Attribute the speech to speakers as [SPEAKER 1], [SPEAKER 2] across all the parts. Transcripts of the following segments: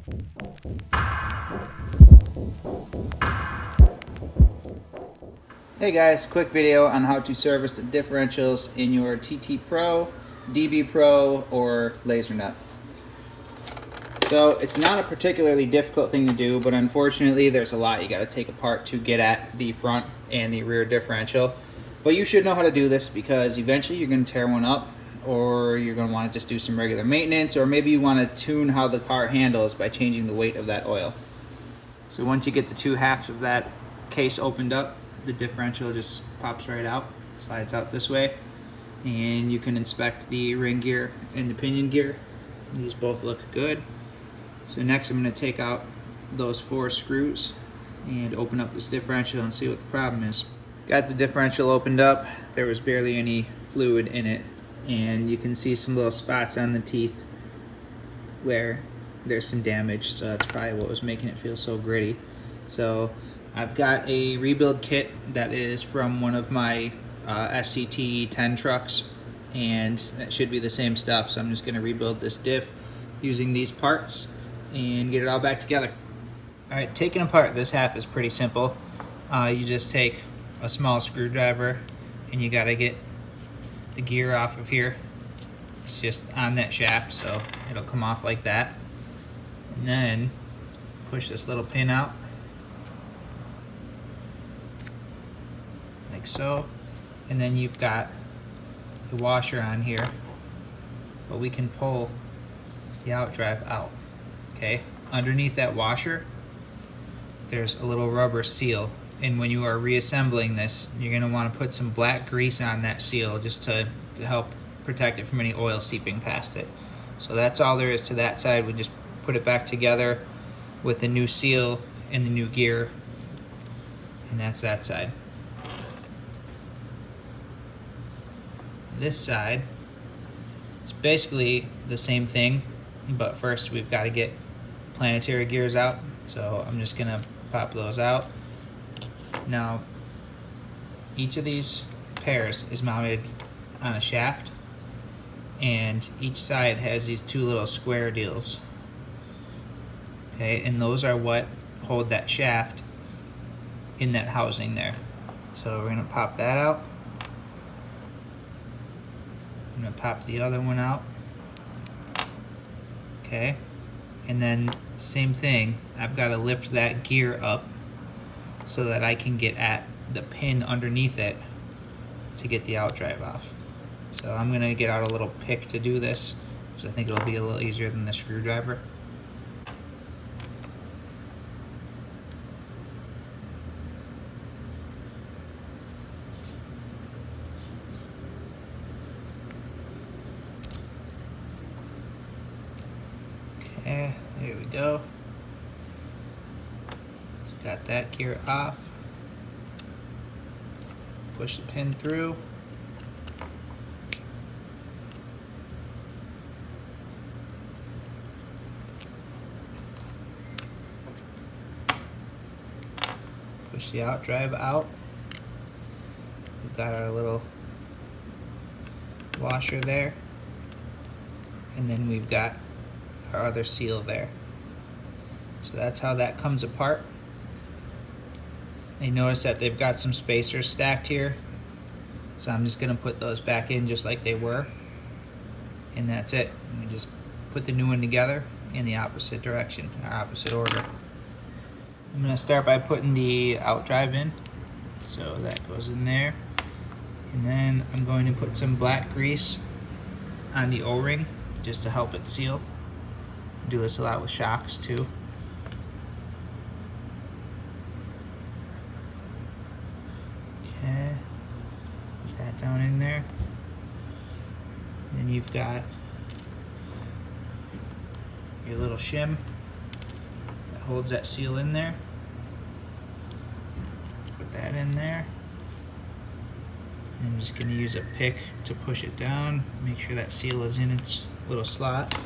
[SPEAKER 1] Hey guys, quick video on how to service the differentials in your TT Pro, DB Pro, or Lasernut. So it's not a particularly difficult thing to do, but unfortunately there's a lot you got to take apart to get at the front and the rear differential. But you should know how to do this because eventually you're going to tear one up, or you're going to want to just do some regular maintenance, or maybe you want to tune how the car handles by changing the weight of that oil. So once you get the two halves of that case opened up, the differential just pops right out, slides out this way, and you can inspect the ring gear and the pinion gear. These both look good. So next I'm going to take out those 4 screws and open up this differential and see what the problem is. Got the differential opened up. There was barely any fluid in it, and you can see some little spots on the teeth where there's some damage, so that's probably what was making it feel so gritty. So I've got a rebuild kit that is from one of my SCTE Ten trucks, and that should be the same stuff. So I'm just going to rebuild this diff using these parts and get it all back together. Alright, taking apart this half is pretty simple. You just take a small screwdriver and you got to get the gear off of here. It's just on that shaft, so it'll come off like that. And then push this little pin out, like so, and then you've got the washer on here, but we can pull the outdrive out. Okay, underneath that washer there's a little rubber seal, and when you are reassembling this, you're going to want to put some black grease on that seal just to help protect it from any oil seeping past it. So that's all there is to that side. We just put it back together with the new seal and the new gear, and that's that side. This side is basically the same thing, but first we've got to get planetary gears out, so I'm just gonna pop those out. Now each of these pairs is mounted on a shaft, and each side has these 2 little square deals. Okay, and those are what hold that shaft in that housing there. So we're gonna pop that out. I'm gonna pop the other one out. Okay, and then same thing, I've got to lift that gear up so that I can get at the pin underneath it to get the outdrive off. So I'm gonna get out a little pick to do this, because I think it'll be a little easier than the screwdriver. Okay, there we go. So got that gear off. Push the pin through. Push the outdrive out. We've got our little washer there, and then we've got our other seal there. So that's how that comes apart. You notice that they've got some spacers stacked here, so I'm just going to put those back in just like they were, and that's it. We just put the new one together in the opposite direction, or opposite order. I'm going to start by putting the outdrive in, so that goes in there, and then I'm going to put some black grease on the O-ring just to help it seal. Do this a lot with shocks too. Okay, put that down in there. Then you've got your little shim that holds that seal in there. Put that in there. I'm just going to use a pick to push it down, make sure that seal is in its little slot.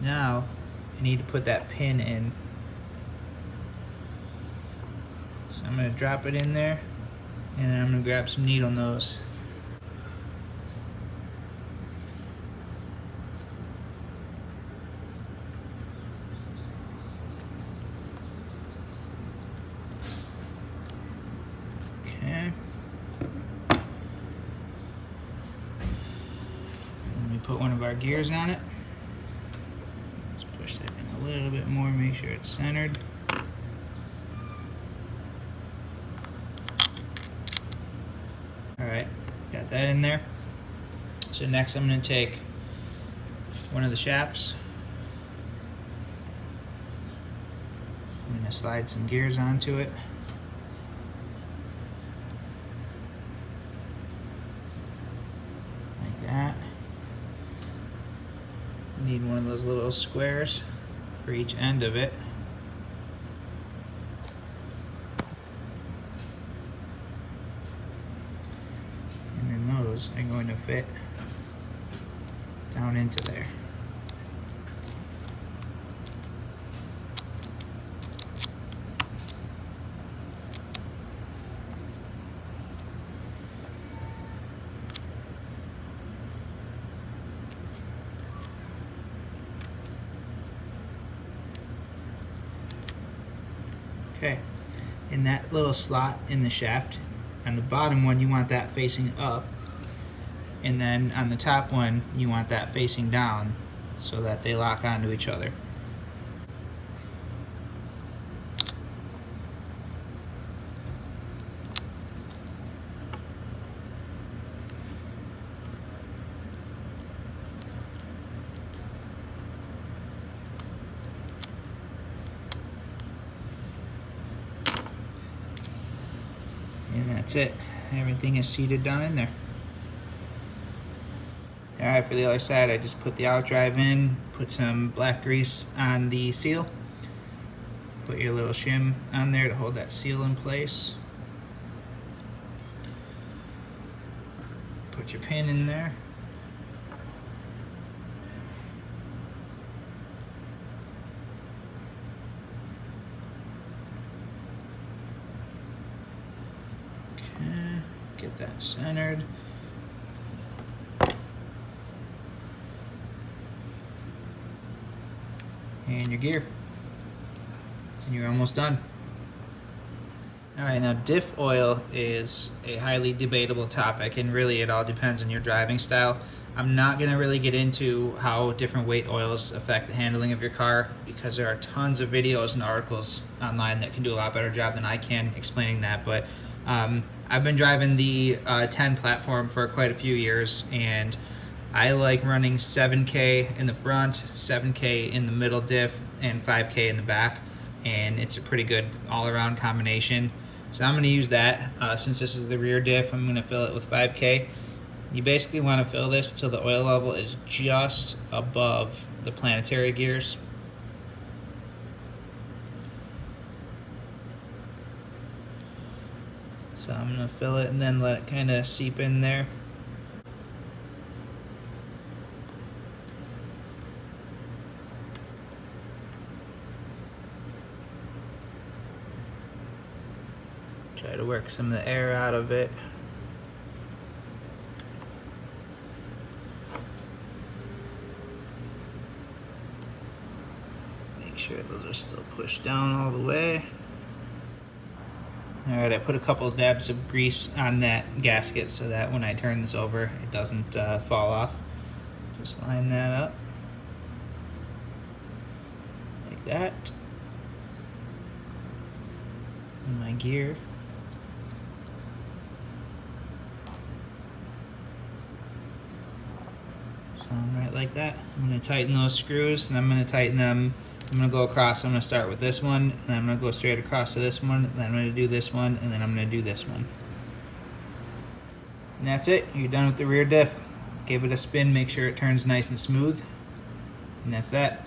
[SPEAKER 1] Now I need to put that pin in. So I'm going to drop it in there, and then I'm going to grab some needle nose. gears on it. Let's push that in a little bit more, make sure it's centered. Alright, got that in there. So next I'm going to take one of the shafts. I'm going to slide some gears onto it. Like that. Need one of those little squares for each end of it. And then those are going to fit down into there. Okay, in that little slot in the shaft, on the bottom one you want that facing up, and then on the top one you want that facing down so that they lock onto each other. And that's it. Everything is seated down in there. Alright, for the other side, I just put the out drive in, put some black grease on the seal. Put your little shim on there to hold that seal in place. Put your pin in there. Get that centered. And your gear. And you're almost done. Alright, now diff oil is a highly debatable topic, and really it all depends on your driving style. I'm not going to really get into how different weight oils affect the handling of your car, because there are tons of videos and articles online that can do a lot better job than I can explaining that, but I've been driving the 10 platform for quite a few years, and I like running 7K in the front, 7K in the middle diff, and 5K in the back, and it's a pretty good all-around combination. So I'm going to use that. Since this is the rear diff, I'm going to fill it with 5K. You basically want to fill this till the oil level is just above the planetary gears. So I'm going to fill it and then let it kind of seep in there. Try to work some of the air out of it. Make sure those are still pushed down all the way. Alright, I put a couple of dabs of grease on that gasket so that when I turn this over, it doesn't fall off. Just line that up. Like that. And my gear. So right like that. I'm going to tighten those screws, and I'm going to tighten them. I'm going to go across. I'm going to start with this one, and I'm going to go straight across to this one, and then I'm going to do this one, and then I'm going to do this one. And that's it. You're done with the rear diff. Give it a spin, make sure it turns nice and smooth, and that's that.